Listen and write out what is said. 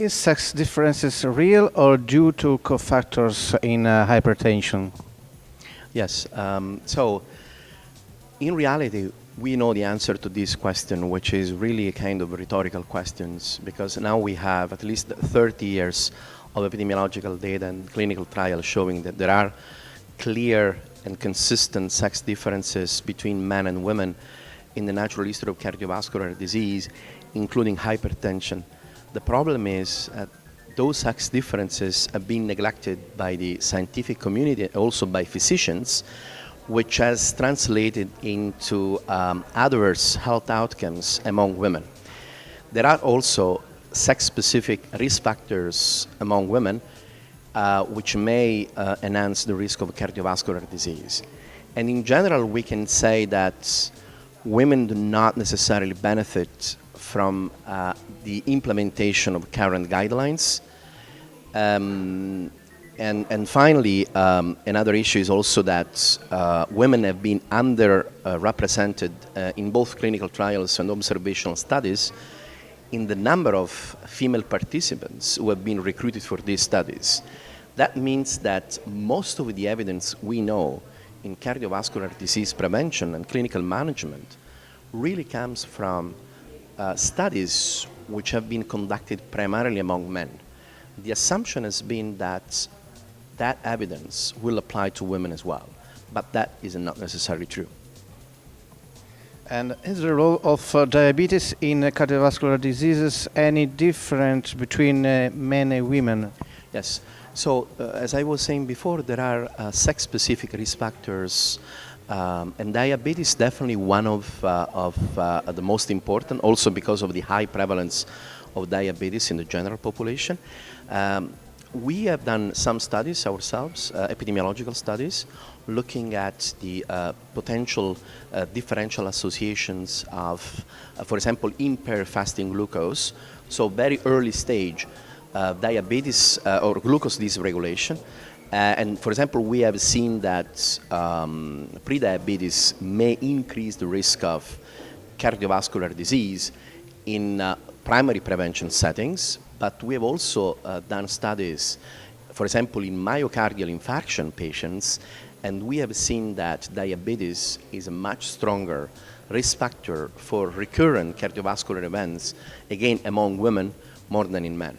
these sex differences real or due to cofactors in hypertension? Yes. So, in reality, we know the answer to this question, which is really a kind of rhetorical questions, because now we have at least 30 years of epidemiological data and clinical trials showing that there are clear and consistent sex differences between men and women in the natural history of cardiovascular disease, including hypertension. The problem is those sex differences have been neglected by the scientific community and also by physicians, which has translated into adverse health outcomes among women. There are also sex-specific risk factors among women which may enhance the risk of cardiovascular disease. And in general, we can say that women do not necessarily benefit from the implementation of current guidelines. And finally, another issue is also that women have been underrepresented in both clinical trials and observational studies in the number of female participants who have been recruited for these studies. That means that most of the evidence we know in cardiovascular disease prevention and clinical management really comes from studies which have been conducted primarily among men. The assumption has been that that evidence will apply to women as well, but that is not necessarily true. And is the role of diabetes in cardiovascular diseases any different between men and women? Yes. So, as I was saying before, there are sex-specific risk factors, and diabetes is definitely one of the most important, also because of the high prevalence of diabetes in the general population. We have done some studies ourselves, epidemiological studies, looking at the potential differential associations of, for example, impaired fasting glucose, so very early stage diabetes or glucose dysregulation. And for example, we have seen that prediabetes may increase the risk of cardiovascular disease in primary prevention settings, but we have also done studies, for example, in myocardial infarction patients, and we have seen that diabetes is a much stronger risk factor for recurrent cardiovascular events, again, among women more than in men.